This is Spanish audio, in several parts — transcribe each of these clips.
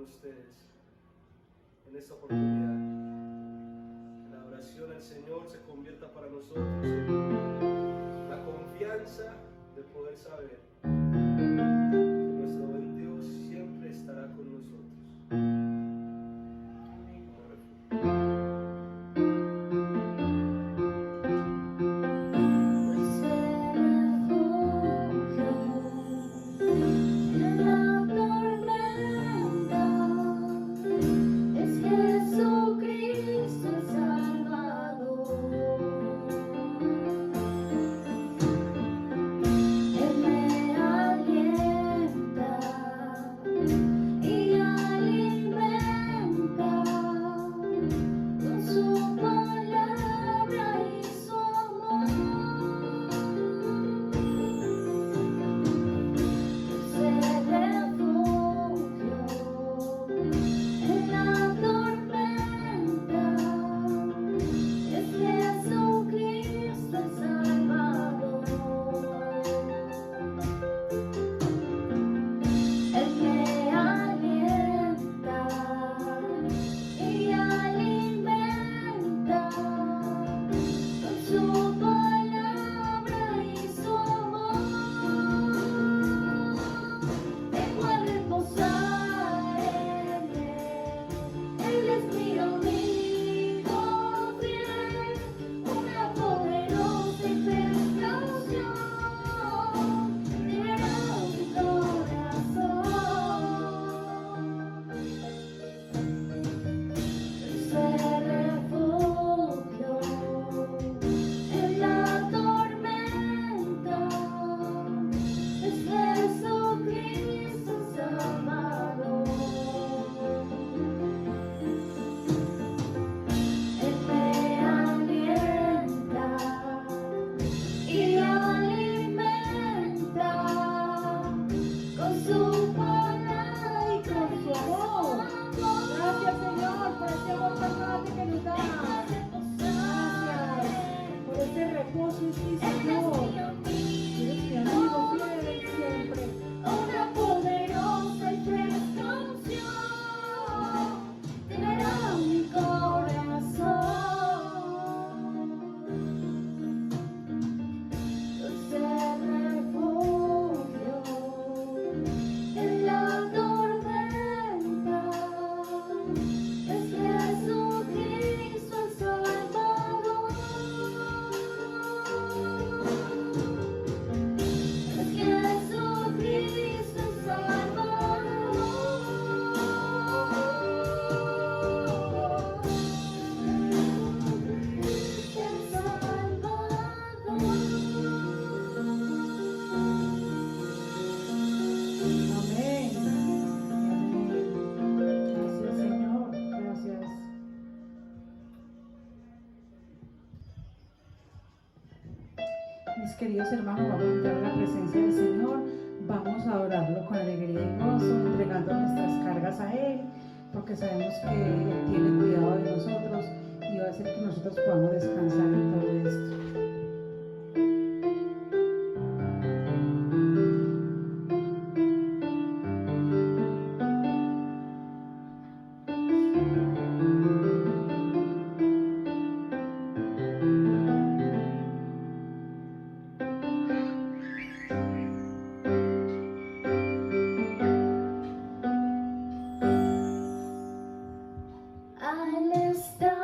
ustedes en esta oportunidad. Que la oración al Señor se convierta para nosotros en la confianza de poder saber que nuestro buen Dios siempre estará con nosotros. Queridos hermanos, vamos a entrar a la presencia del Señor, vamos a adorarlo con alegría y gozo, entregando nuestras cargas a Él, porque sabemos que Él tiene cuidado de nosotros y va a hacer que nosotros podamos descansar en todo esto. Al estar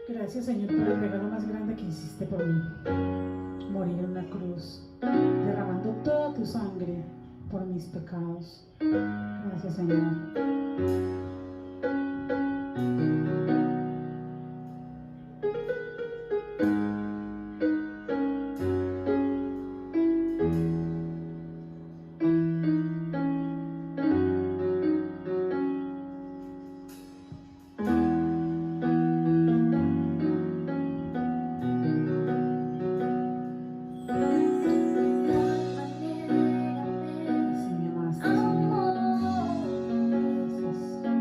Gracias, Señor, por el regalo más grande que hiciste por mí. Morir en una cruz, derramando toda tu sangre por mis pecados. Gracias, Señor. Así me amaste, Señor. Gracias.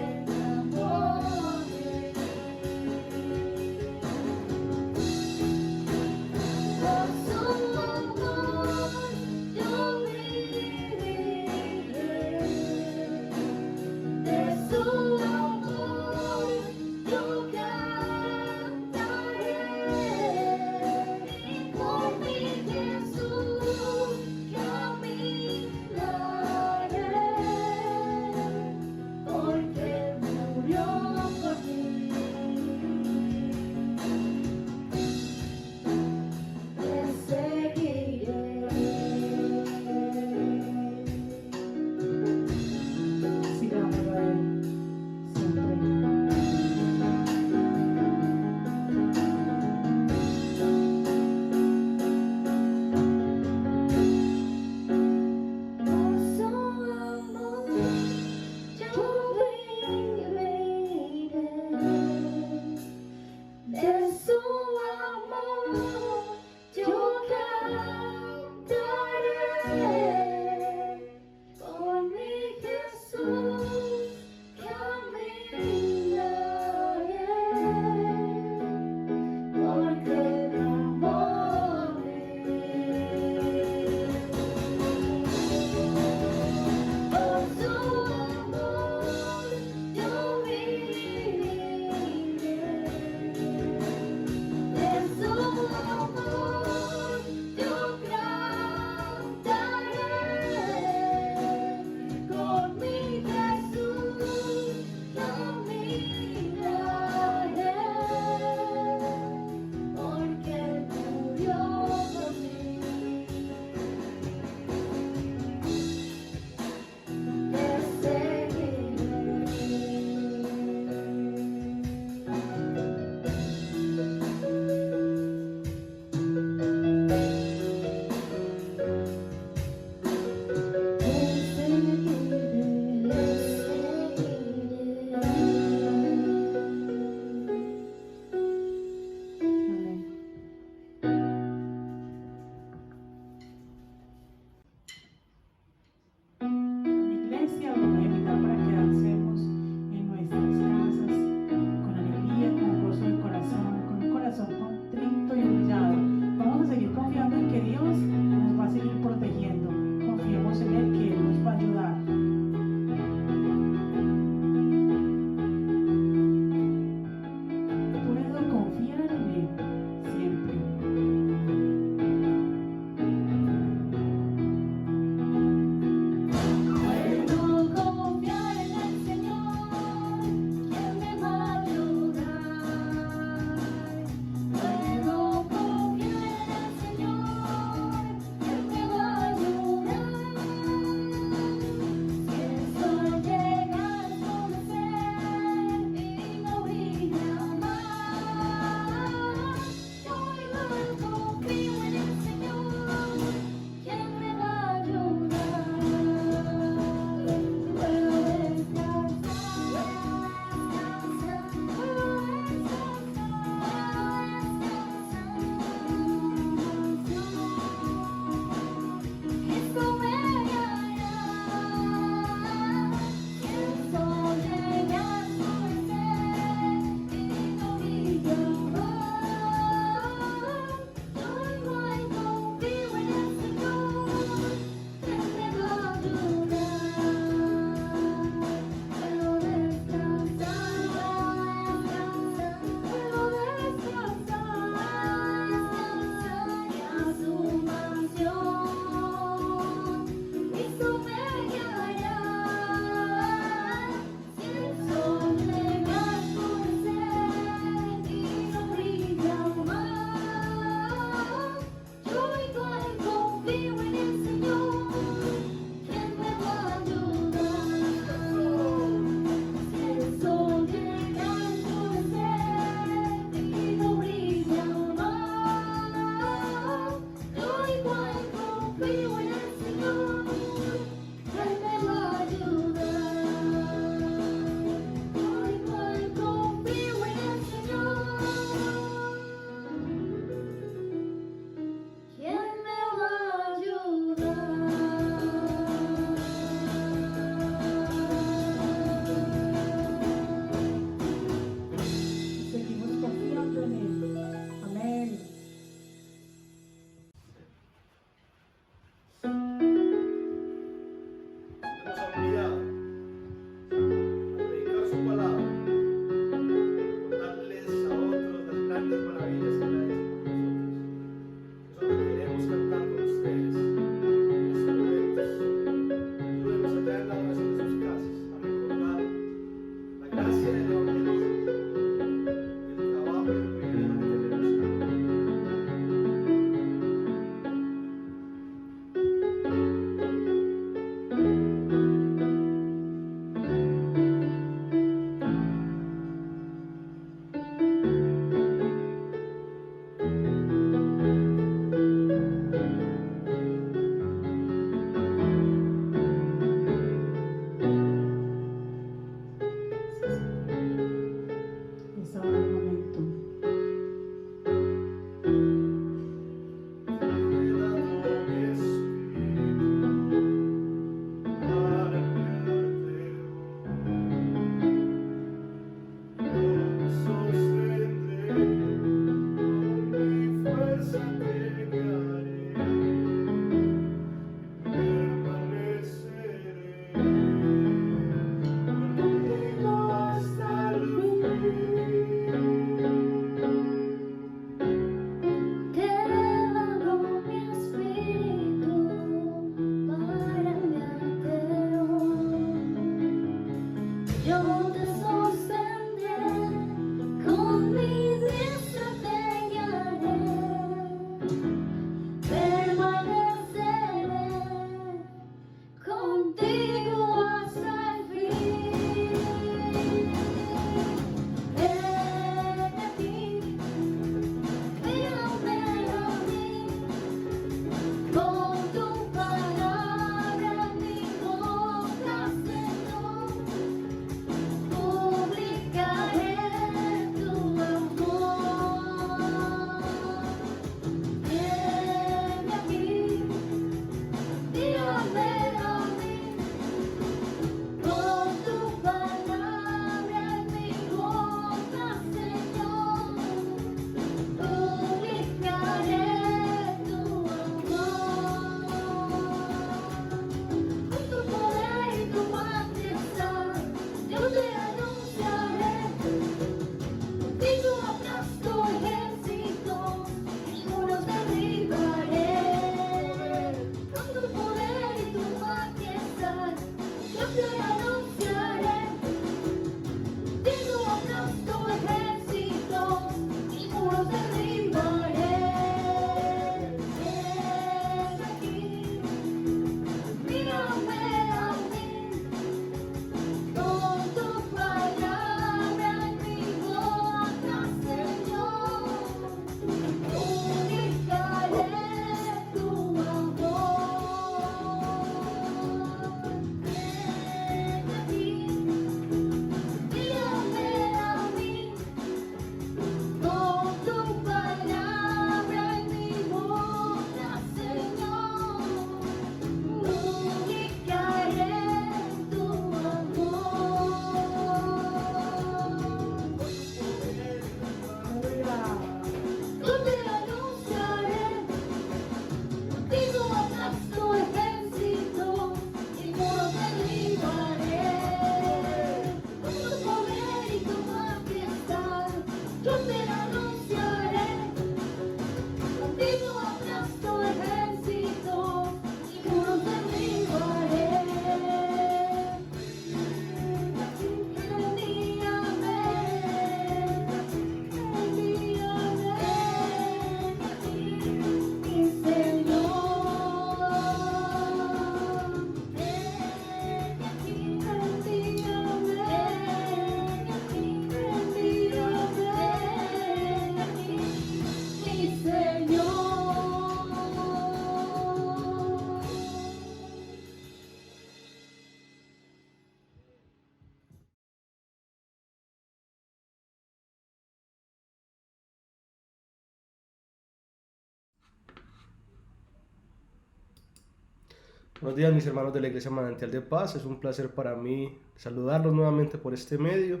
Buenos días, mis hermanos de la Iglesia Manantial de Paz. Es un placer para mí saludarlos nuevamente por este medio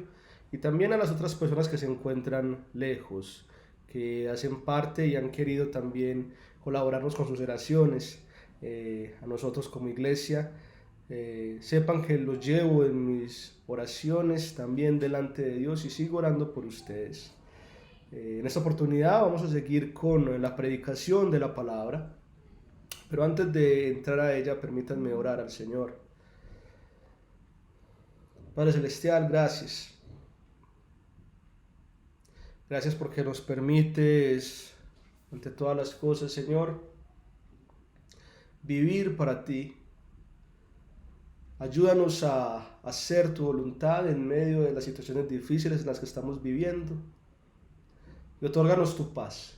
y también a las otras personas que se encuentran lejos, que hacen parte y han querido también colaborarnos con sus oraciones. A nosotros como iglesia, sepan que los llevo en mis oraciones también delante de Dios y sigo orando por ustedes. En esta oportunidad vamos a seguir con la predicación de la palabra. Pero antes de entrar a ella, permítanme orar al Señor. Padre Celestial, gracias. Gracias porque nos permites, ante todas las cosas, Señor, vivir para ti. Ayúdanos a hacer tu voluntad en medio de las situaciones difíciles en las que estamos viviendo. Y otórganos tu paz,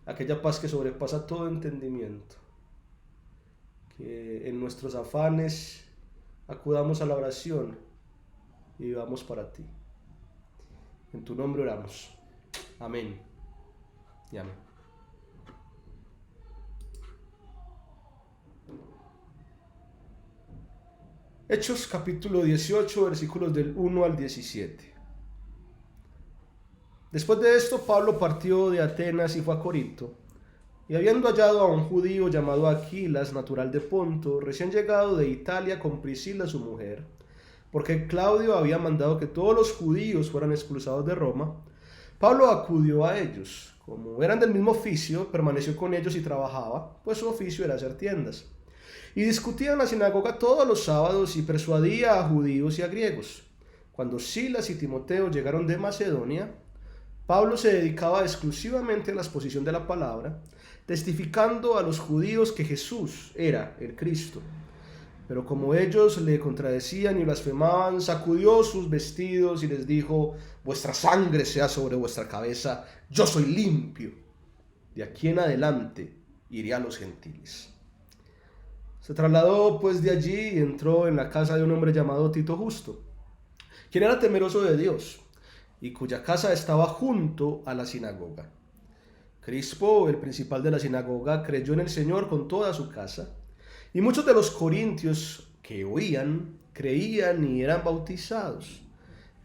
aquella paz que sobrepasa todo entendimiento. Que en nuestros afanes acudamos a la oración y vivamos para ti. En tu nombre oramos. Amén y amén. Hechos capítulo 18, versículos del 1 al 17. Después de esto, Pablo partió de Atenas y fue a Corinto. Y habiendo hallado a un judío llamado Aquilas, natural de Ponto, recién llegado de Italia con Priscila su mujer, porque Claudio había mandado que todos los judíos fueran expulsados de Roma, Pablo acudió a ellos. Como eran del mismo oficio, permaneció con ellos y trabajaba, pues su oficio era hacer tiendas. Y discutía en la sinagoga todos los sábados y persuadía a judíos y a griegos. Cuando Silas y Timoteo llegaron de Macedonia, Pablo se dedicaba exclusivamente a la exposición de la palabra, testificando a los judíos que Jesús era el Cristo. Pero como ellos le contradecían y blasfemaban, sacudió sus vestidos y les dijo: vuestra sangre sea sobre vuestra cabeza, yo soy limpio. De aquí en adelante iré a los gentiles. Se trasladó pues de allí y entró en la casa de un hombre llamado Tito Justo, quien era temeroso de Dios y cuya casa estaba junto a la sinagoga. Crispo, el principal de la sinagoga, creyó en el Señor con toda su casa, y muchos de los corintios que oían, creían y eran bautizados.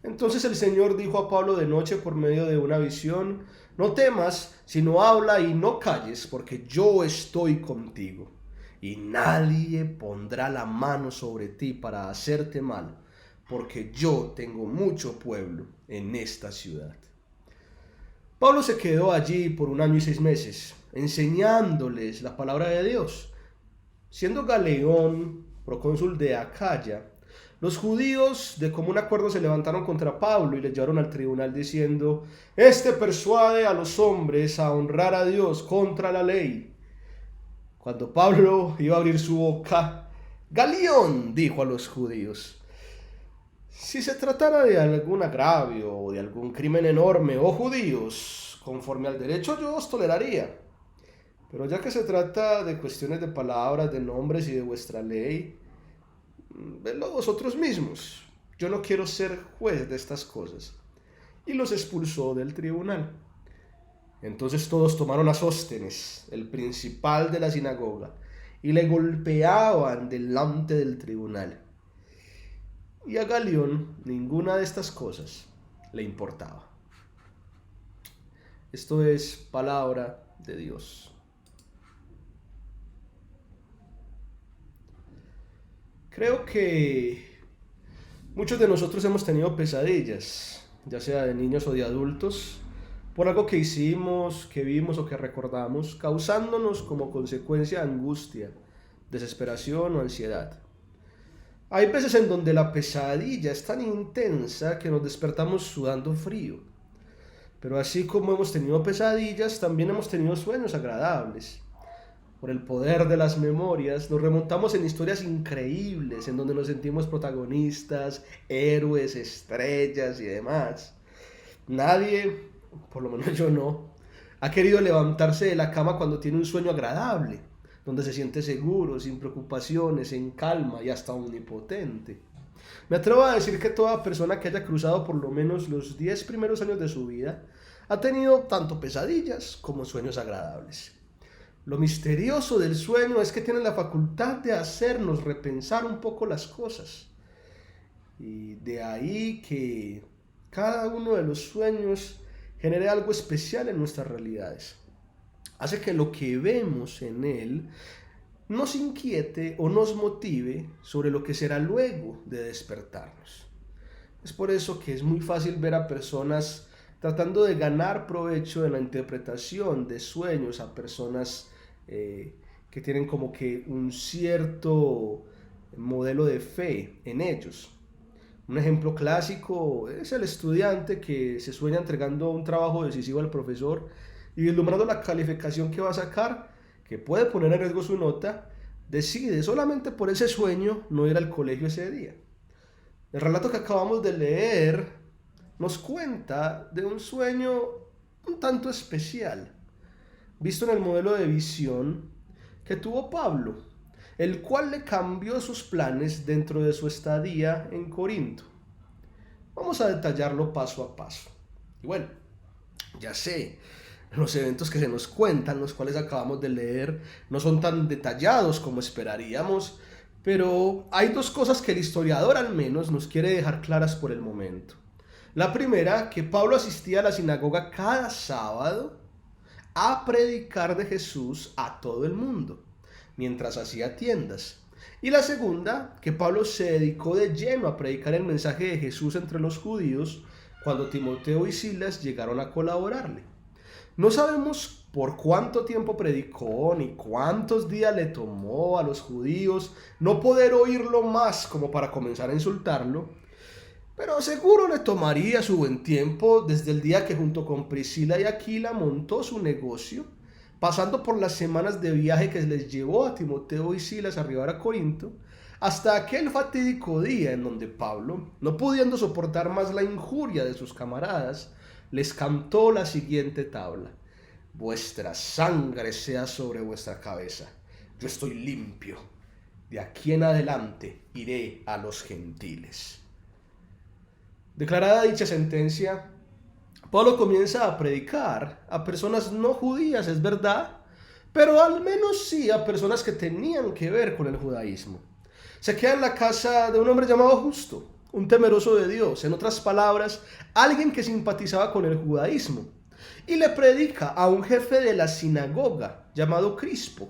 Entonces el Señor dijo a Pablo de noche por medio de una visión: no temas, sino habla y no calles, porque yo estoy contigo, y nadie pondrá la mano sobre ti para hacerte mal, porque yo tengo mucho pueblo en esta ciudad. Pablo se quedó allí por 1 año y 6 meses, enseñándoles la palabra de Dios. Siendo Galeón procónsul de Acaya, los judíos de común acuerdo se levantaron contra Pablo y le llevaron al tribunal diciendo: este persuade a los hombres a honrar a Dios contra la ley. Cuando Pablo iba a abrir su boca, Galión dijo a los judíos: si se tratara de algún agravio o de algún crimen enorme, oh judíos, conforme al derecho yo os toleraría. Pero ya que se trata de cuestiones de palabras, de nombres y de vuestra ley, vedlo vosotros mismos. Yo no quiero ser juez de estas cosas. Y los expulsó del tribunal. Entonces todos tomaron a Sóstenes, el principal de la sinagoga, y le golpeaban delante del tribunal. Y a Galión ninguna de estas cosas le importaba. Esto es palabra de Dios. Creo que muchos de nosotros hemos tenido pesadillas, ya sea de niños o de adultos, por algo que hicimos, que vimos o que recordamos, causándonos como consecuencia angustia, desesperación o ansiedad. Hay veces en donde la pesadilla es tan intensa que nos despertamos sudando frío. Pero así como hemos tenido pesadillas, también hemos tenido sueños agradables. Por el poder de las memorias, nos remontamos en historias increíbles, en donde nos sentimos protagonistas, héroes, estrellas y demás. Nadie, por lo menos yo no, ha querido levantarse de la cama cuando tiene un sueño agradable, donde se siente seguro, sin preocupaciones, en calma y hasta omnipotente. Me atrevo a decir que toda persona que haya cruzado por lo menos los 10 primeros años de su vida ha tenido tanto pesadillas como sueños agradables. Lo misterioso del sueño es que tiene la facultad de hacernos repensar un poco las cosas. Y de ahí que cada uno de los sueños genere algo especial en nuestras realidades. Hace que lo que vemos en él nos inquiete o nos motive sobre lo que será luego de despertarnos. Es por eso que es muy fácil ver a personas tratando de ganar provecho de la interpretación de sueños, a personas que tienen como que un cierto modelo de fe en ellos. Un ejemplo clásico es el estudiante que se sueña entregando un trabajo decisivo al profesor y vislumbrando la calificación que va a sacar, que puede poner en riesgo su nota, decide solamente por ese sueño no ir al colegio ese día. El relato que acabamos de leer nos cuenta de un sueño un tanto especial, visto en el modelo de visión que tuvo Pablo, el cual le cambió sus planes dentro de su estadía en Corinto. Vamos a detallarlo paso a paso. Y bueno, ya sé, los eventos que se nos cuentan, los cuales acabamos de leer, no son tan detallados como esperaríamos, pero hay dos cosas que el historiador al menos nos quiere dejar claras por el momento. La primera, que Pablo asistía a la sinagoga cada sábado a predicar de Jesús a todo el mundo, mientras hacía tiendas. Y la segunda, que Pablo se dedicó de lleno a predicar el mensaje de Jesús entre los judíos cuando Timoteo y Silas llegaron a colaborarle. No sabemos por cuánto tiempo predicó ni cuántos días le tomó a los judíos no poder oírlo más como para comenzar a insultarlo, pero seguro le tomaría su buen tiempo desde el día que junto con Priscila y Aquila montó su negocio, pasando por las semanas de viaje que les llevó a Timoteo y Silas a arribar a Corinto, hasta aquel fatídico día en donde Pablo, no pudiendo soportar más la injuria de sus camaradas, les cantó la siguiente tabla: vuestra sangre sea sobre vuestra cabeza, yo estoy limpio, de aquí en adelante iré a los gentiles. Declarada dicha sentencia, Pablo comienza a predicar a personas no judías, es verdad, pero al menos sí a personas que tenían que ver con el judaísmo. Se queda en la casa de un hombre llamado Justo, un temeroso de Dios, en otras palabras, alguien que simpatizaba con el judaísmo, y le predica a un jefe de la sinagoga llamado Crispo,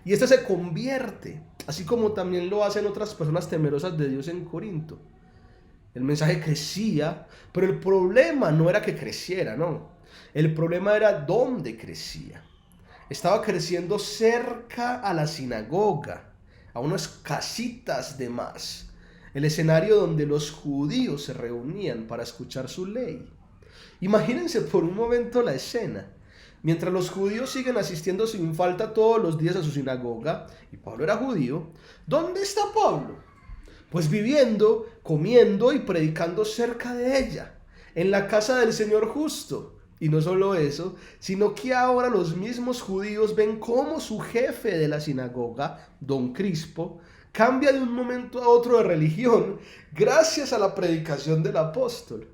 y este se convierte, así como también lo hacen otras personas temerosas de Dios en Corinto. El mensaje crecía, pero el problema no era que creciera, no. El problema era dónde crecía. Estaba creciendo cerca a la sinagoga, a unas casitas de más, el escenario donde los judíos se reunían para escuchar su ley. Imagínense por un momento la escena. Mientras los judíos siguen asistiendo sin falta todos los días a su sinagoga, y Pablo era judío, ¿dónde está Pablo? Pues viviendo, comiendo y predicando cerca de ella, en la casa del Señor Justo. Y no solo eso, sino que ahora los mismos judíos ven cómo su jefe de la sinagoga, don Crispo, cambia de un momento a otro de religión gracias a la predicación del apóstol.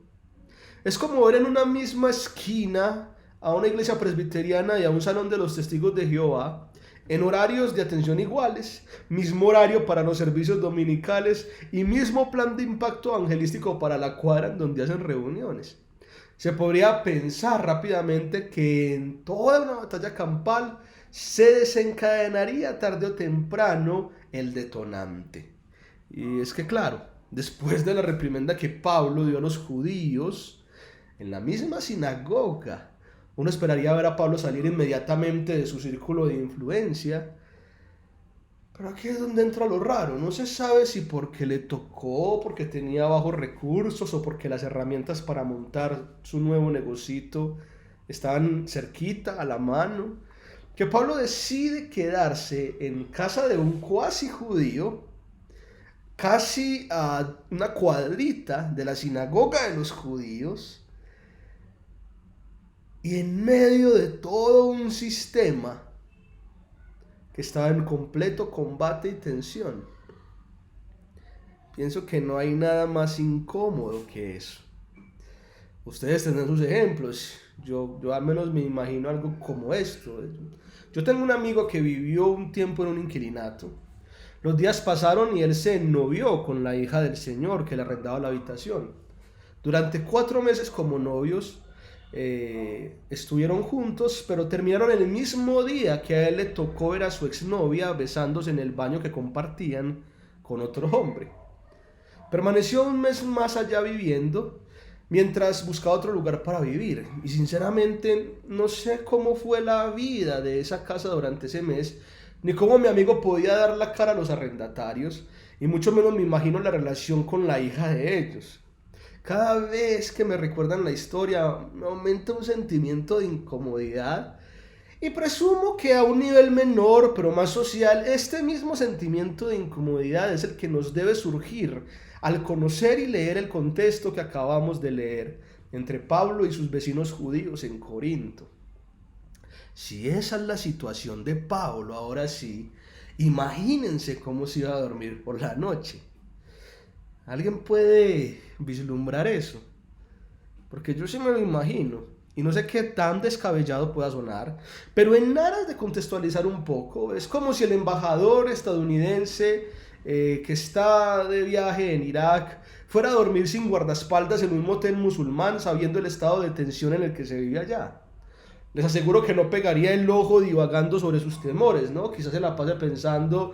Es como ver en una misma esquina a una iglesia presbiteriana y a un salón de los testigos de Jehová, en horarios de atención iguales, mismo horario para los servicios dominicales y mismo plan de impacto evangelístico para la cuadra en donde hacen reuniones. Se podría pensar rápidamente que en toda una batalla campal se desencadenaría tarde o temprano el detonante. Y es que claro, después de la reprimenda que Pablo dio a los judíos en la misma sinagoga, uno esperaría ver a Pablo salir inmediatamente de su círculo de influencia. Pero aquí es donde entra lo raro. No se sabe si porque le tocó, porque tenía bajos recursos o porque las herramientas para montar su nuevo negocito estaban cerquita, a la mano, que Pablo decide quedarse en casa de un cuasi judío, casi a una cuadrita de la sinagoga de los judíos, y en medio de todo un sistema que estaba en completo combate y tensión. Pienso que no hay nada más incómodo que eso. Ustedes tendrán sus ejemplos. Yo al menos me imagino algo como esto. Yo tengo un amigo que vivió un tiempo en un inquilinato. Los días pasaron y él se ennovió con la hija del señor que le arrendaba la habitación. Durante 4 meses como novios estuvieron juntos, pero terminaron el mismo día que a él le tocó ver a su exnovia besándose en el baño que compartían con otro hombre. Permaneció un mes más allá viviendo, mientras buscaba otro lugar para vivir. Y sinceramente no sé cómo fue la vida de esa casa durante ese mes, ni cómo mi amigo podía dar la cara a los arrendatarios, y mucho menos me imagino la relación con la hija de ellos. Cada vez que me recuerdan la historia, me aumenta un sentimiento de incomodidad y presumo que a un nivel menor, pero más social, este mismo sentimiento de incomodidad es el que nos debe surgir al conocer y leer el contexto que acabamos de leer entre Pablo y sus vecinos judíos en Corinto. Si esa es la situación de Pablo, ahora sí, imagínense cómo se iba a dormir por la noche. ¿Alguien puede vislumbrar eso? Porque yo sí me lo imagino. Y no sé qué tan descabellado pueda sonar, pero en aras de contextualizar un poco, es como si el embajador estadounidense que está de viaje en Irak fuera a dormir sin guardaespaldas en un motel musulmán sabiendo el estado de tensión en el que se vive allá. Les aseguro que no pegaría el ojo divagando sobre sus temores, ¿no? Quizás se la pase pensando,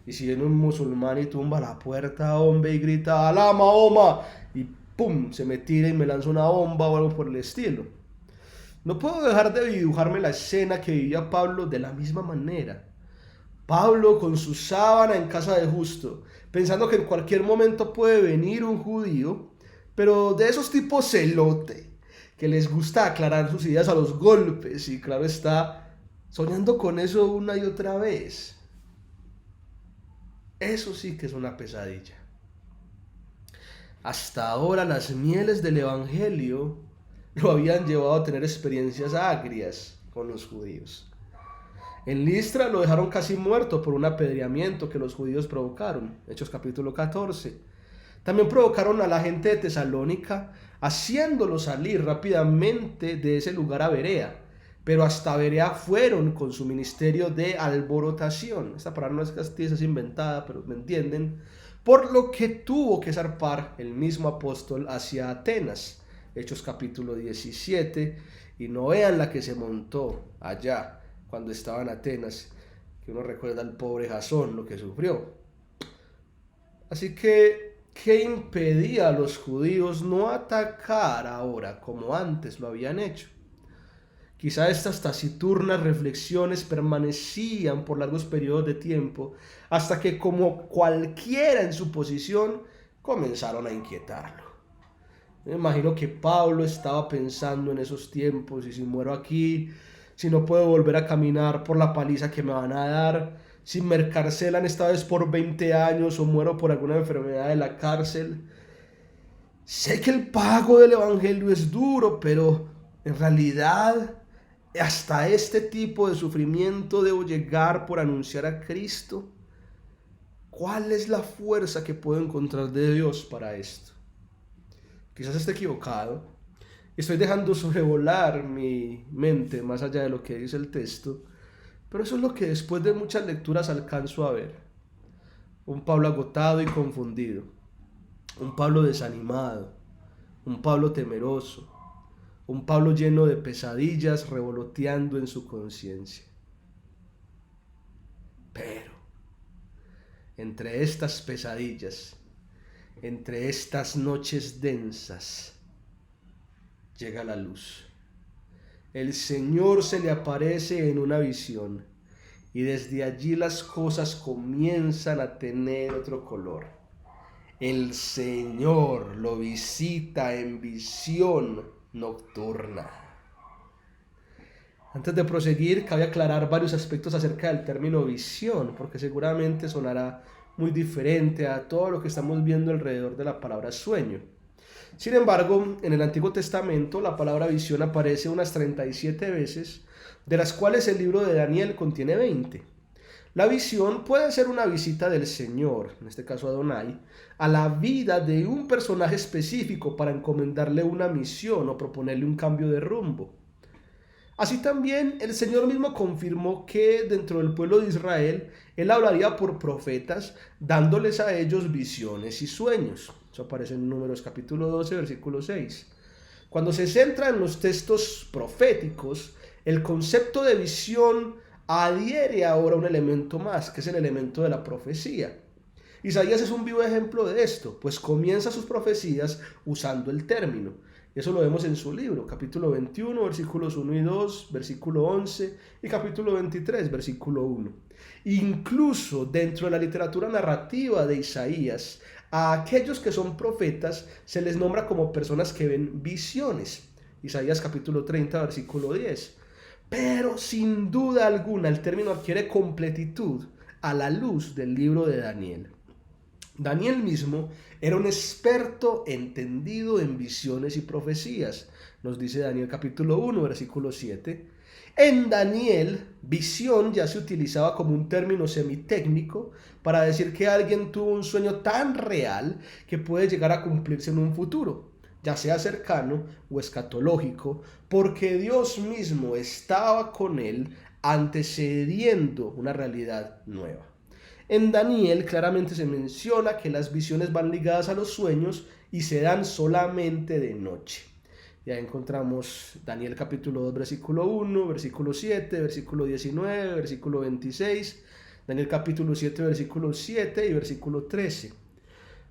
y si viene un musulmán y tumba la puerta, hombre, y grita, ¡Alá, Mahoma! Y ¡pum! Se me tira y me lanza una bomba o algo por el estilo. No puedo dejar de dibujarme la escena que vivía Pablo de la misma manera. Pablo con su sábana en casa de Justo, pensando que en cualquier momento puede venir un judío, pero de esos tipos celote, que les gusta aclarar sus ideas a los golpes, y claro está, soñando con eso una y otra vez. Eso sí que es una pesadilla. Hasta ahora las mieles del Evangelio lo habían llevado a tener experiencias agrias con los judíos. En Listra lo dejaron casi muerto por un apedreamiento que los judíos provocaron, Hechos capítulo 14. También provocaron a la gente de Tesalónica, haciéndolo salir rápidamente de ese lugar a Berea. Pero hasta Berea fueron con su ministerio de alborotación. Esta palabra no es castiza, es inventada, pero me entienden. Por lo que tuvo que zarpar el mismo apóstol hacia Atenas, Hechos capítulo 17. Y no vean la que se montó allá cuando estaba en Atenas, que uno recuerda al pobre Jasón lo que sufrió. Así que, ¿qué impedía a los judíos no atacar ahora como antes lo habían hecho? Quizá estas taciturnas reflexiones permanecían por largos periodos de tiempo, hasta que, como cualquiera en su posición, comenzaron a inquietarlo. Me imagino que Pablo estaba pensando en esos tiempos: y si muero aquí, si no puedo volver a caminar por la paliza que me van a dar, si me encarcelan esta vez por 20 años o muero por alguna enfermedad de la cárcel. Sé que el pago del evangelio es duro, pero en realidad hasta este tipo de sufrimiento debo llegar por anunciar a Cristo. ¿Cuál es la fuerza que puedo encontrar de Dios para esto? Quizás esté equivocado. Estoy dejando sobrevolar mi mente más allá de lo que dice el texto, pero eso es lo que después de muchas lecturas alcanzo a ver. Un Pablo agotado y confundido, un Pablo desanimado, un Pablo temeroso, un Pablo lleno de pesadillas revoloteando en su conciencia. Pero entre estas pesadillas, entre estas noches densas, llega la luz. El Señor se le aparece en una visión y desde allí las cosas comienzan a tener otro color. El Señor lo visita en visión nocturna. Antes de proseguir, cabe aclarar varios aspectos acerca del término visión, porque seguramente sonará muy diferente a todo lo que estamos viendo alrededor de la palabra sueño. Sin embargo, en el Antiguo Testamento la palabra visión aparece unas 37 veces, de las cuales el libro de Daniel contiene 20. La visión puede ser una visita del Señor, en este caso Adonai, a la vida de un personaje específico para encomendarle una misión o proponerle un cambio de rumbo. Así también el Señor mismo confirmó que dentro del pueblo de Israel Él hablaría por profetas, dándoles a ellos visiones y sueños. Eso aparece en Números capítulo 12, versículo 6. Cuando se centra en los textos proféticos, el concepto de visión adhiere ahora un elemento más, que es el elemento de la profecía. Isaías es un vivo ejemplo de esto, pues comienza sus profecías usando el término. Eso lo vemos en su libro, capítulo 21, versículos 1 y 2, versículo 11 y capítulo 23, versículo 1. Incluso dentro de la literatura narrativa de Isaías, a aquellos que son profetas se les nombra como personas que ven visiones. Isaías capítulo 30, versículo 10. Pero sin duda alguna el término adquiere completitud a la luz del libro de Daniel. Daniel mismo era un experto entendido en visiones y profecías. Nos dice Daniel capítulo 1, versículo 7. En Daniel, visión ya se utilizaba como un término semitécnico para decir que alguien tuvo un sueño tan real que puede llegar a cumplirse en un futuro, ya sea cercano o escatológico, porque Dios mismo estaba con él antecediendo una realidad nueva. En Daniel claramente se menciona que las visiones van ligadas a los sueños y se dan solamente de noche. Ya encontramos Daniel capítulo 2, versículo 1, versículo 7, versículo 19, versículo 26, Daniel capítulo 7, versículo 7 y versículo 13.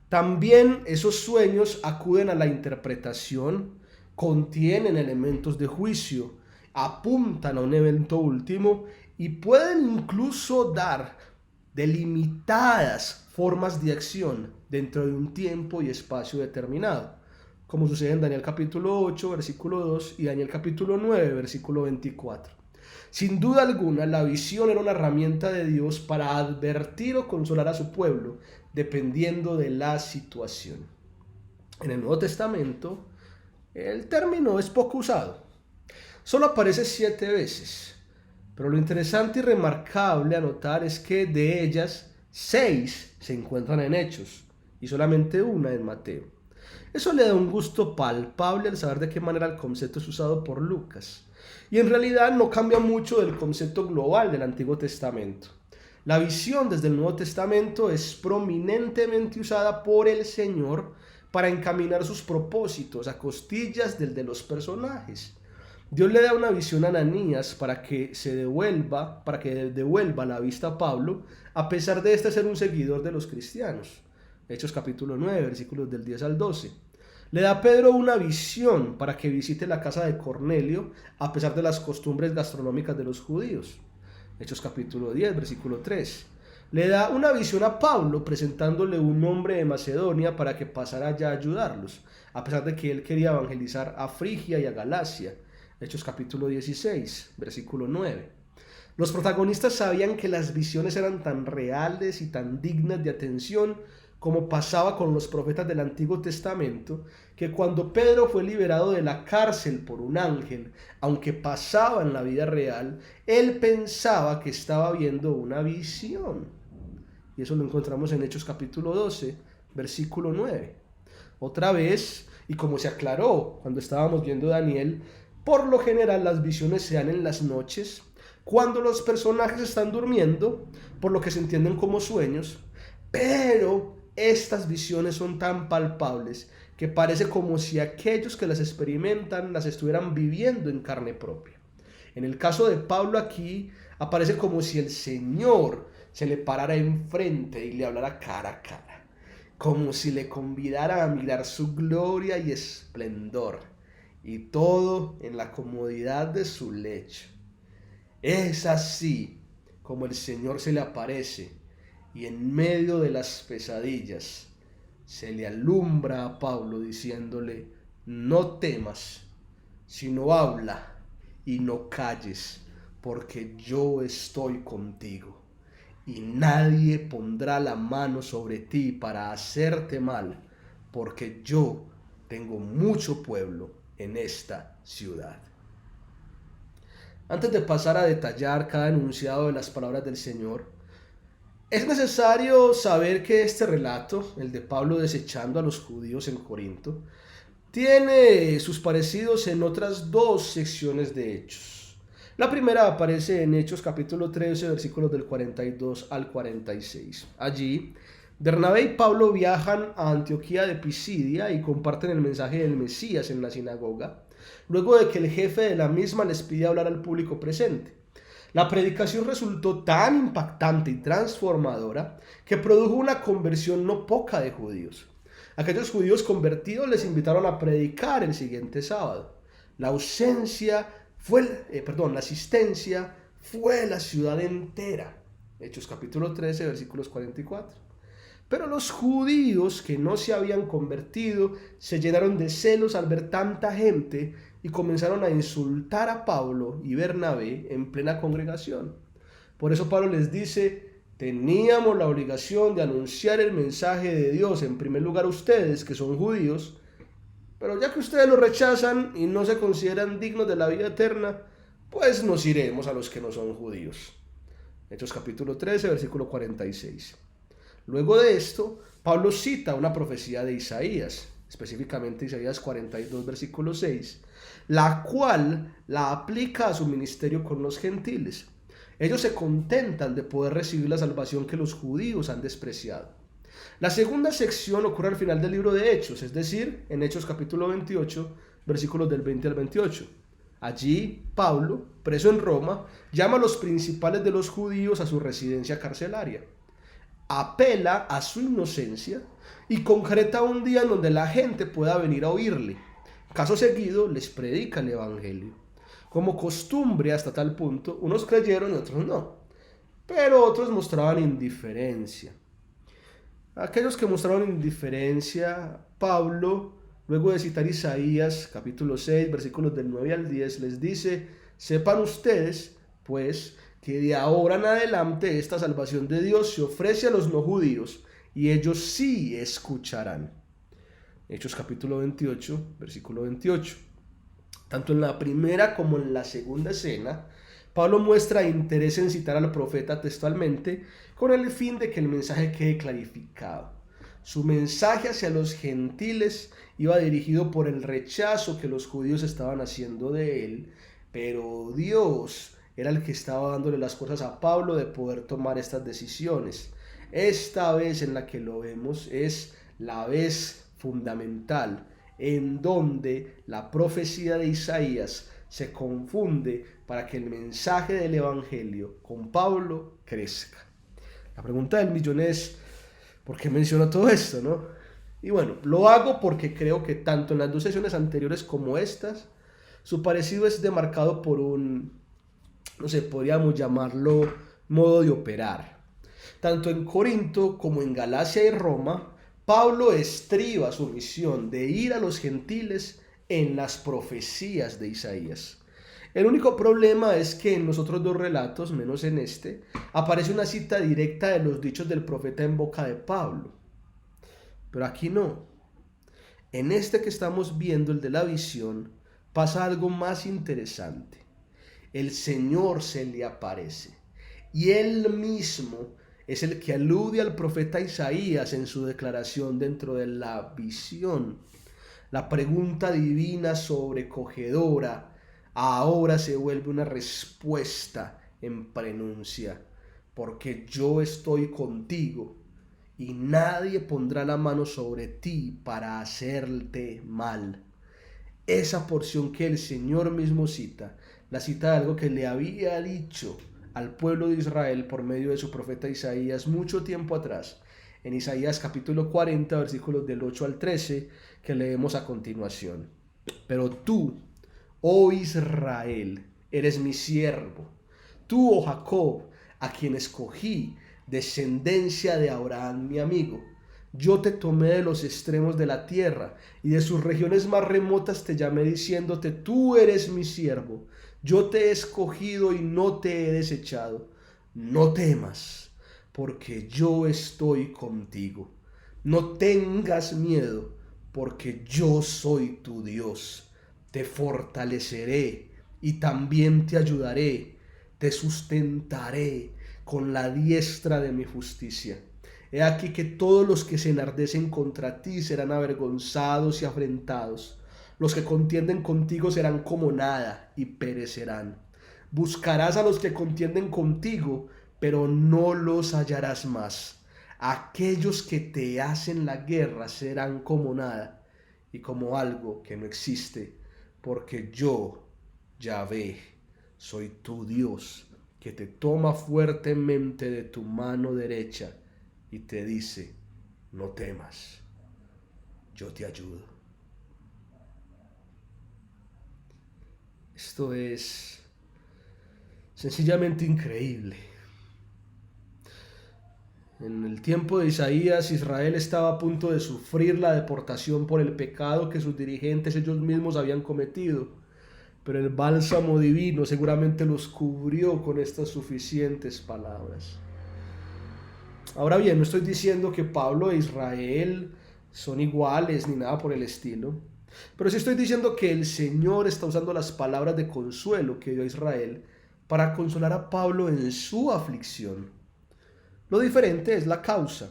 También esos sueños acuden a la interpretación, contienen elementos de juicio, apuntan a un evento último y pueden incluso dar delimitadas formas de acción dentro de un tiempo y espacio determinado, como sucede en Daniel capítulo 8, versículo 2 y Daniel capítulo 9, versículo 24. Sin duda alguna, la visión era una herramienta de Dios para advertir o consolar a su pueblo, dependiendo de la situación. En el Nuevo Testamento, el término es poco usado. Solo aparece 7 veces. Pero lo interesante y remarcable a notar es que de ellas 6 se encuentran en Hechos y solamente una en Mateo. Eso le da un gusto palpable al saber de qué manera el concepto es usado por Lucas. Y en realidad no cambia mucho del concepto global del Antiguo Testamento. La visión desde el Nuevo Testamento es prominentemente usada por el Señor para encaminar sus propósitos a costillas del de los personajes. Dios le da una visión a Ananías para que devuelva la vista a Pablo, a pesar de este ser un seguidor de los cristianos. Hechos capítulo 9, versículos del 10 al 12. Le da a Pedro una visión para que visite la casa de Cornelio, a pesar de las costumbres gastronómicas de los judíos. Hechos capítulo 10, versículo 3. Le da una visión a Pablo presentándole un hombre de Macedonia para que pasara allá a ayudarlos, a pesar de que él quería evangelizar a Frigia y a Galacia. Hechos capítulo 16, versículo 9. Los protagonistas sabían que las visiones eran tan reales y tan dignas de atención como pasaba con los profetas del Antiguo Testamento, que cuando Pedro fue liberado de la cárcel por un ángel, aunque pasaba en la vida real, él pensaba que estaba viendo una visión. Y eso lo encontramos en Hechos capítulo 12, versículo 9. Otra vez, y como se aclaró cuando estábamos viendo Daniel, por lo general las visiones se dan en las noches, cuando los personajes están durmiendo, por lo que se entienden como sueños, pero estas visiones son tan palpables que parece como si aquellos que las experimentan las estuvieran viviendo en carne propia. En el caso de Pablo aquí, aparece como si el Señor se le parara enfrente y le hablara cara a cara, como si le convidara a mirar su gloria y esplendor, y todo en la comodidad de su lecho. Es así como el Señor se le aparece y en medio de las pesadillas se le alumbra a Pablo diciéndole: no temas, sino habla y no calles, porque yo estoy contigo, y nadie pondrá la mano sobre ti para hacerte mal, porque yo tengo mucho pueblo en esta ciudad. Antes de pasar a detallar cada enunciado de las palabras del Señor, Es necesario saber que este relato, el de Pablo desechando a los judíos en Corinto, tiene sus parecidos en otras dos secciones de Hechos. La primera aparece en Hechos capítulo 13, versículos del 42 al 46. Allí, Bernabé y Pablo viajan a Antioquía de Pisidia y comparten el mensaje del Mesías en la sinagoga, luego de que el jefe de la misma les pide hablar al público presente. La predicación resultó tan impactante y transformadora que produjo una conversión no poca de judíos. Aquellos judíos convertidos les invitaron a predicar el siguiente sábado. La asistencia fue la ciudad entera. Hechos capítulo 13, versículos 44. Pero los judíos que no se habían convertido se llenaron de celos al ver tanta gente y comenzaron a insultar a Pablo y Bernabé en plena congregación. Por eso Pablo les dice: teníamos la obligación de anunciar el mensaje de Dios en primer lugar a ustedes que son judíos, pero ya que ustedes lo rechazan y no se consideran dignos de la vida eterna, pues nos iremos a los que no son judíos. Hechos capítulo 13, versículo 46. Luego de esto, Pablo cita una profecía de Isaías, específicamente Isaías 42, versículo 6, la cual la aplica a su ministerio con los gentiles. Ellos se contentan de poder recibir la salvación que los judíos han despreciado. La segunda sección ocurre al final del libro de Hechos, es decir, en Hechos capítulo 28, versículos del 20 al 28. Allí, Pablo, preso en Roma, llama a los principales de los judíos a su residencia carcelaria. Apela a su inocencia y concreta un día en donde la gente pueda venir a oírle. Caso seguido, les predica el evangelio. Como costumbre hasta tal punto, unos creyeron y otros no, pero otros mostraban indiferencia. Aquellos que mostraron indiferencia, Pablo, luego de citar Isaías capítulo 6, versículos del 9 al 10, les dice: sepan ustedes, pues, que de ahora en adelante esta salvación de Dios se ofrece a los no judíos, y ellos sí escucharán. Hechos capítulo 28, versículo 28. Tanto en la primera como en la segunda escena, Pablo muestra interés en citar al profeta textualmente con el fin de que el mensaje quede clarificado. Su mensaje hacia los gentiles iba dirigido por el rechazo que los judíos estaban haciendo de él, pero Dios era el que estaba dándole las fuerzas a Pablo de poder tomar estas decisiones. Esta vez en la que lo vemos es la vez fundamental en donde la profecía de Isaías se confunde para que el mensaje del evangelio con Pablo crezca. La pregunta del millón es: ¿por qué menciono todo esto, no? Y bueno, lo hago porque creo que tanto en las dos sesiones anteriores como estas, su parecido es demarcado por un, no sé, podríamos llamarlo modo de operar. Tanto en Corinto como en Galacia y Roma, Pablo estriba su misión de ir a los gentiles en las profecías de Isaías. El único problema es que en los otros dos relatos, menos en este, aparece una cita directa de los dichos del profeta en boca de Pablo. Pero aquí no. En este que estamos viendo, el de la visión, pasa algo más interesante. El Señor se le aparece y Él mismo es el que alude al profeta Isaías en su declaración dentro de la visión. La pregunta divina sobrecogedora ahora se vuelve una respuesta en prenuncia: porque yo estoy contigo y nadie pondrá la mano sobre ti para hacerte mal. Esa porción que el Señor mismo cita, la cita de algo que le había dicho al pueblo de Israel por medio de su profeta Isaías mucho tiempo atrás, en Isaías capítulo 40, versículos del 8 al 13, que leemos a continuación. Pero tú, oh Israel, eres mi siervo, tú, oh Jacob, a quien escogí, descendencia de Abraham, mi amigo. Yo te tomé de los extremos de la tierra y de sus regiones más remotas te llamé diciéndote: tú eres mi siervo. Yo te he escogido y no te he desechado. No temas, porque yo estoy contigo. No tengas miedo, porque yo soy tu Dios. Te fortaleceré y también te ayudaré. Te sustentaré, con la diestra de mi justicia. He aquí que todos los que se enardecen contra ti serán avergonzados y afrentados. Los que contienden contigo serán como nada y perecerán. Buscarás a los que contienden contigo, pero no los hallarás más. Aquellos que te hacen la guerra serán como nada y como algo que no existe, porque yo, Yahvé, soy tu Dios, que te toma fuertemente de tu mano derecha y te dice: no temas, yo te ayudo. Esto es sencillamente increíble. En el tiempo de Isaías, Israel estaba a punto de sufrir la deportación por el pecado que sus dirigentes ellos mismos habían cometido. Pero el bálsamo divino seguramente los cubrió con estas suficientes palabras. Ahora bien, no estoy diciendo que Pablo e Israel son iguales ni nada por el estilo, pero sí estoy diciendo que el Señor está usando las palabras de consuelo que dio a Israel para consolar a Pablo en su aflicción. Lo diferente es la causa.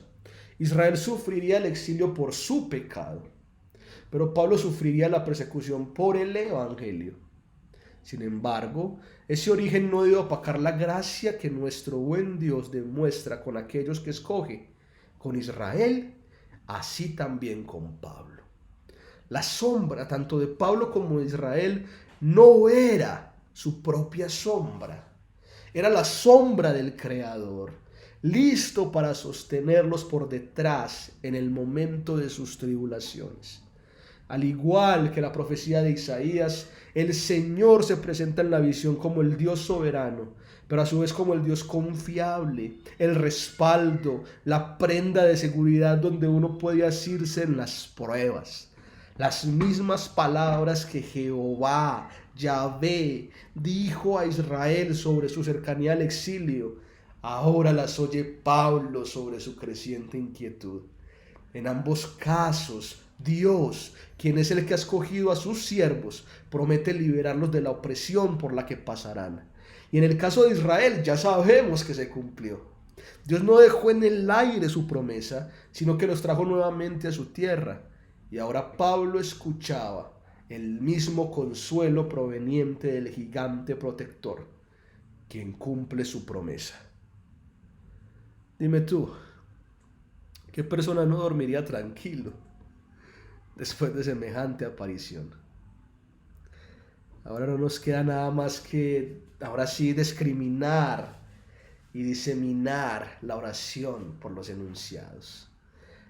Israel sufriría el exilio por su pecado, pero Pablo sufriría la persecución por el evangelio. Sin embargo, ese origen no debe opacar la gracia que nuestro buen Dios demuestra con aquellos que escoge, con Israel, así también con Pablo. La sombra tanto de Pablo como de Israel no era su propia sombra, era la sombra del Creador, listo para sostenerlos por detrás en el momento de sus tribulaciones. Al igual que la profecía de Isaías, el Señor se presenta en la visión como el Dios soberano, pero a su vez como el Dios confiable, el respaldo, la prenda de seguridad donde uno puede asirse en las pruebas. Las mismas palabras que Jehová, Yahvé, dijo a Israel sobre su cercanía al exilio, ahora las oye Pablo sobre su creciente inquietud. En ambos casos, Dios, quien es el que ha escogido a sus siervos, promete liberarlos de la opresión por la que pasarán. Y en el caso de Israel ya sabemos que se cumplió. Dios no dejó en el aire su promesa, sino que los trajo nuevamente a su tierra. Y ahora Pablo escuchaba el mismo consuelo proveniente del gigante protector, quien cumple su promesa. Dime tú, ¿qué persona no dormiría tranquilo después de semejante aparición? Ahora no nos queda nada más que, ahora sí, discriminar y diseminar la oración por los enunciados.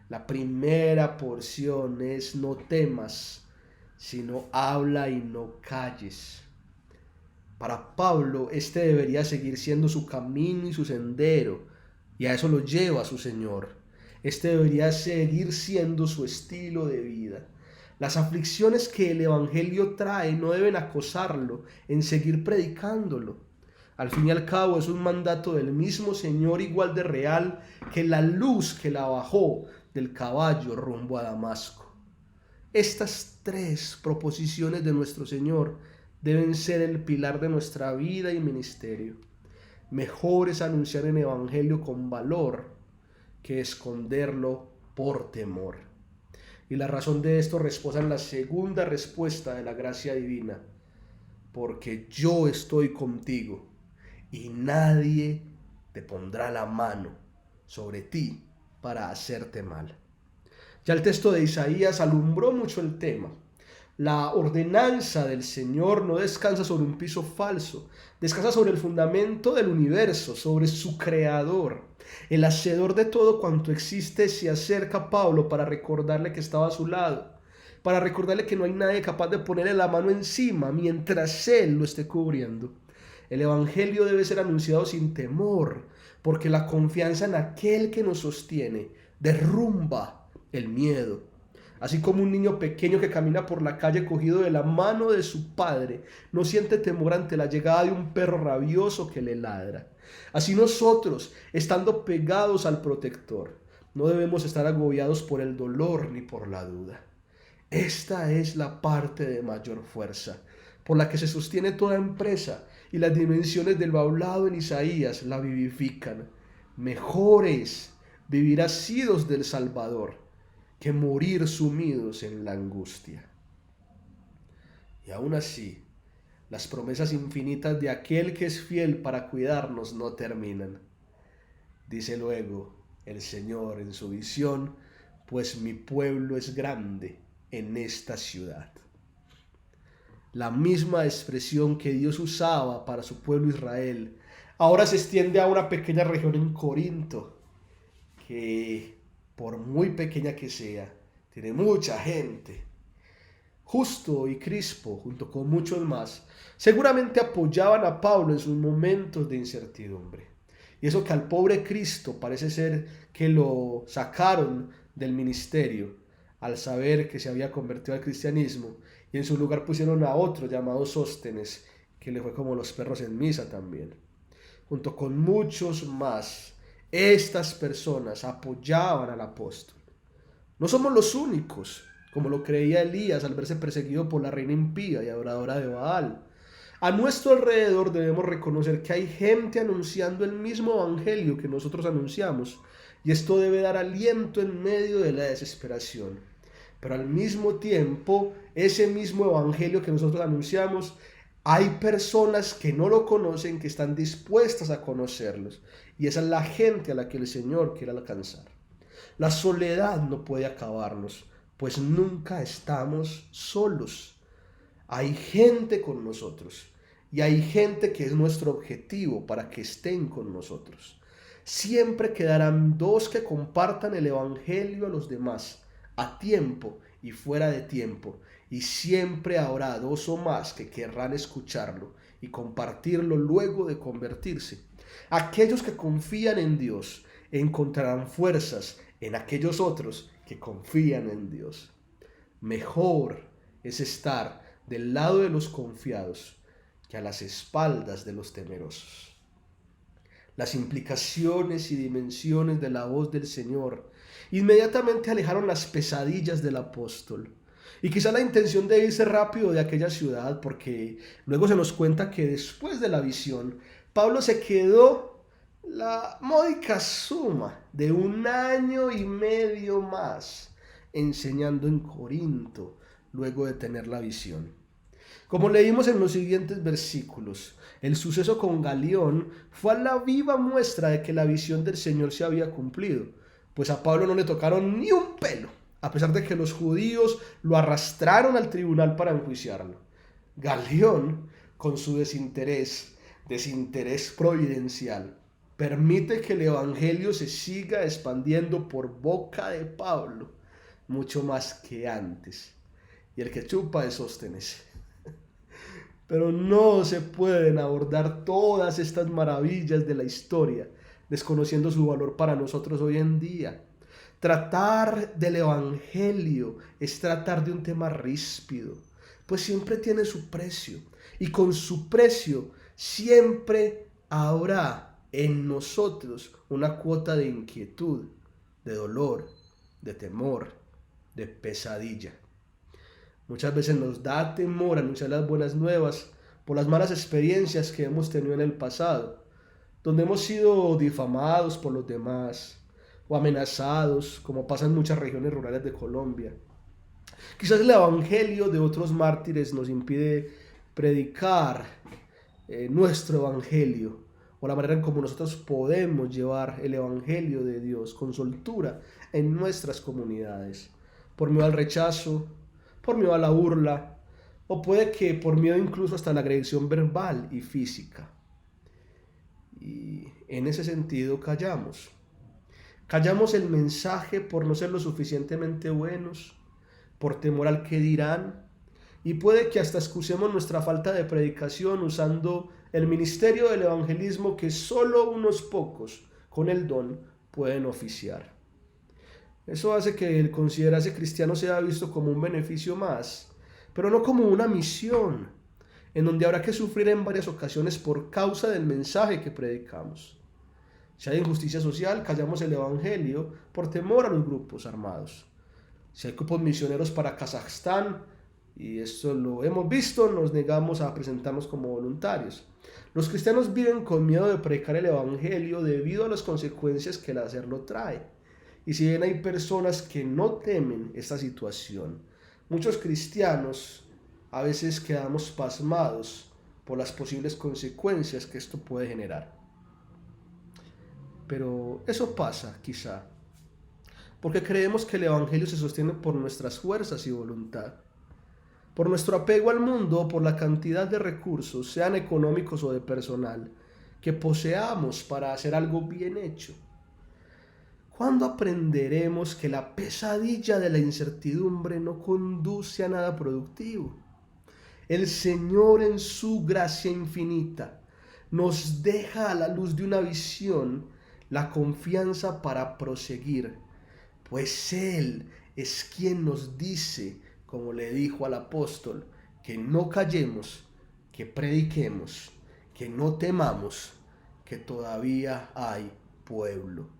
La primera porción es: no temas, sino habla y no calles. Para Pablo, este debería seguir siendo su camino y su sendero, y a eso lo lleva su Señor. Este debería seguir siendo su estilo de vida. Las aflicciones que el Evangelio trae no deben acosarlo en seguir predicándolo. Al fin y al cabo es un mandato del mismo Señor, igual de real que la luz que la bajó del caballo rumbo a Damasco. Estas tres proposiciones de nuestro Señor deben ser el pilar de nuestra vida y ministerio. Mejor es anunciar el Evangelio con valor que esconderlo por temor. Y la razón de esto reposa en la segunda respuesta de la gracia divina: porque yo estoy contigo y nadie te pondrá la mano sobre ti para hacerte mal. Ya el texto de Isaías alumbró mucho el tema. La ordenanza del Señor no descansa sobre un piso falso, descansa sobre el fundamento del universo, sobre su creador. El hacedor de todo cuanto existe se acerca a Pablo para recordarle que estaba a su lado, para recordarle que no hay nadie capaz de ponerle la mano encima mientras él lo esté cubriendo. El Evangelio debe ser anunciado sin temor, porque la confianza en aquel que nos sostiene derrumba el miedo. Así como un niño pequeño que camina por la calle cogido de la mano de su padre no siente temor ante la llegada de un perro rabioso que le ladra. Así nosotros, estando pegados al protector, no debemos estar agobiados por el dolor ni por la duda. Esta es la parte de mayor fuerza, por la que se sostiene toda empresa, y las dimensiones de lo hablado en Isaías la vivifican. Mejor es vivir asidos del Salvador que morir sumidos en la angustia. Y aún así, las promesas infinitas de aquel que es fiel para cuidarnos no terminan. Dice luego el Señor en su visión: pues mi pueblo es grande en esta ciudad. La misma expresión que Dios usaba para su pueblo Israel ahora se extiende a una pequeña región en Corinto, que por muy pequeña que sea, tiene mucha gente. Justo y Crispo, junto con muchos más, seguramente apoyaban a Pablo en sus momentos de incertidumbre. Y eso que al pobre Cristo parece ser que lo sacaron del ministerio al saber que se había convertido al cristianismo, y en su lugar pusieron a otro llamado Sóstenes, que le fue como los perros en misa también. Junto con muchos más, estas personas apoyaban al apóstol. No somos los únicos, como lo creía Elías al verse perseguido por la reina impía y adoradora de Baal. A nuestro alrededor debemos reconocer que hay gente anunciando el mismo evangelio que nosotros anunciamos, y esto debe dar aliento en medio de la desesperación. Pero al mismo tiempo, ese mismo evangelio que nosotros anunciamos, hay personas que no lo conocen, que están dispuestas a conocerlos, y esa es la gente a la que el Señor quiere alcanzar. La soledad no puede acabarnos, pues nunca estamos solos. Hay gente con nosotros, y hay gente que es nuestro objetivo para que estén con nosotros. Siempre quedarán dos que compartan el evangelio a los demás, a tiempo y fuera de tiempo, y siempre habrá dos o más que querrán escucharlo y compartirlo luego de convertirse. Aquellos que confían en Dios encontrarán fuerzas en aquellos otros que confían en Dios. Mejor es estar del lado de los confiados que a las espaldas de los temerosos. Las implicaciones y dimensiones de la voz del Señor inmediatamente alejaron las pesadillas del apóstol. Y quizá la intención de irse rápido de aquella ciudad, porque luego se nos cuenta que después de la visión, Pablo se quedó la módica suma de 1 año y medio más enseñando en Corinto, luego de tener la visión. Como leímos en los siguientes versículos, el suceso con Galión fue la viva muestra de que la visión del Señor se había cumplido, pues a Pablo no le tocaron ni un pelo, a pesar de que los judíos lo arrastraron al tribunal para enjuiciarlo. Galión, con su desinterés providencial, permite que el evangelio se siga expandiendo por boca de Pablo, mucho más que antes. Y el que chupa es Sóstenes. Pero no se pueden abordar todas estas maravillas de la historia desconociendo su valor para nosotros hoy en día. Tratar del evangelio es tratar de un tema ríspido, pues siempre tiene su precio, y con su precio siempre habrá en nosotros una cuota de inquietud, de dolor, de temor, de pesadilla. Muchas veces nos da temor anunciar las buenas nuevas por las malas experiencias que hemos tenido en el pasado, donde hemos sido difamados por los demás o amenazados, como pasa en muchas regiones rurales de Colombia. Quizás el evangelio de otros mártires nos impide predicar nuestro evangelio, o la manera en cómo nosotros podemos llevar el evangelio de Dios con soltura en nuestras comunidades, por miedo al rechazo, por miedo a la burla, o puede que por miedo incluso hasta la agresión verbal y física. Y en ese sentido callamos. Callamos el mensaje por no ser lo suficientemente buenos, por temor al que dirán, y puede que hasta excusemos nuestra falta de predicación usando el ministerio del evangelismo que solo unos pocos con el don pueden oficiar. Eso hace que el considerarse cristiano sea visto como un beneficio más, pero no como una misión, en donde habrá que sufrir en varias ocasiones por causa del mensaje que predicamos. Si hay injusticia social, callamos el evangelio por temor a los grupos armados. Si hay cupos misioneros para Kazajstán, y esto lo hemos visto, nos negamos a presentarnos como voluntarios. Los cristianos viven con miedo de predicar el evangelio debido a las consecuencias que el hacerlo trae. Y si bien hay personas que no temen esta situación, muchos cristianos a veces quedamos pasmados por las posibles consecuencias que esto puede generar. Pero eso pasa, quizá, porque creemos que el evangelio se sostiene por nuestras fuerzas y voluntad, por nuestro apego al mundo o por la cantidad de recursos, sean económicos o de personal, que poseamos para hacer algo bien hecho. ¿Cuándo aprenderemos que la pesadilla de la incertidumbre no conduce a nada productivo? El Señor en su gracia infinita nos deja a la luz de una visión la confianza para proseguir, pues Él es quien nos dice, como le dijo al apóstol, que no callemos, que prediquemos, que no temamos, que todavía hay pueblo.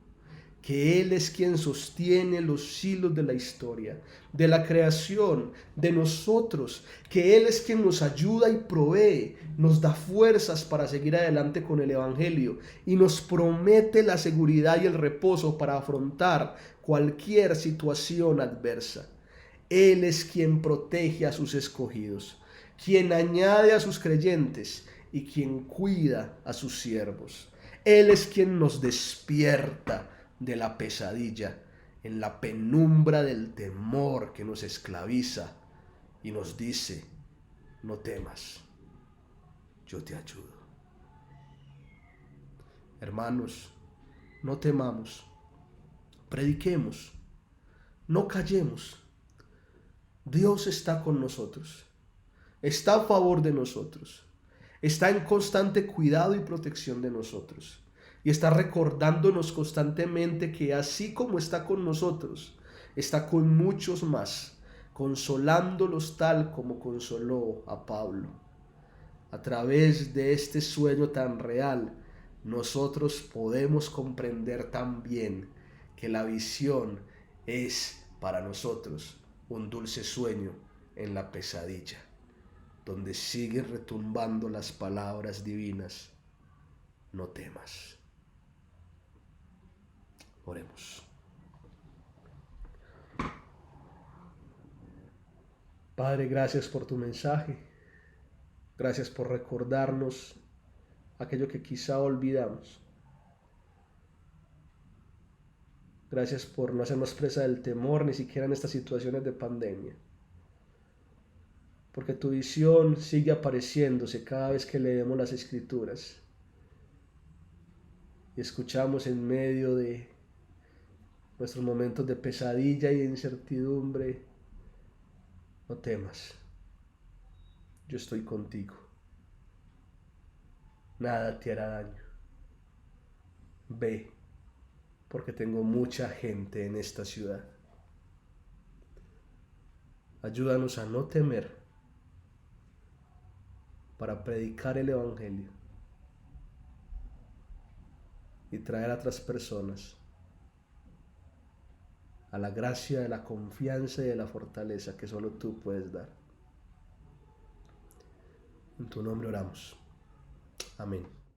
Que Él es quien sostiene los hilos de la historia, de la creación, de nosotros, que Él es quien nos ayuda y provee, nos da fuerzas para seguir adelante con el Evangelio y nos promete la seguridad y el reposo para afrontar cualquier situación adversa. Él es quien protege a sus escogidos, quien añade a sus creyentes y quien cuida a sus siervos. Él es quien nos despierta de la pesadilla, en la penumbra del temor que nos esclaviza y nos dice: no temas, yo te ayudo. Hermanos, no temamos, prediquemos, no callemos. Dios está con nosotros, está a favor de nosotros, está en constante cuidado y protección de nosotros. Y está recordándonos constantemente que así como está con nosotros, está con muchos más, consolándolos tal como consoló a Pablo. A través de este sueño tan real, nosotros podemos comprender también que la visión es para nosotros un dulce sueño en la pesadilla, donde siguen retumbando las palabras divinas: no temas. Oremos. Padre, gracias por tu mensaje. Gracias por recordarnos aquello que quizá olvidamos. Gracias por no hacernos presa del temor, ni siquiera en estas situaciones de pandemia. Porque tu visión sigue apareciéndose cada vez que leemos las Escrituras y escuchamos en medio de nuestros momentos de pesadilla y de incertidumbre: no temas, yo estoy contigo, nada te hará daño, ve, porque tengo mucha gente en esta ciudad. Ayúdanos a no temer para predicar el Evangelio y traer a otras personas a la gracia de la confianza y de la fortaleza que solo tú puedes dar. En tu nombre oramos. Amén.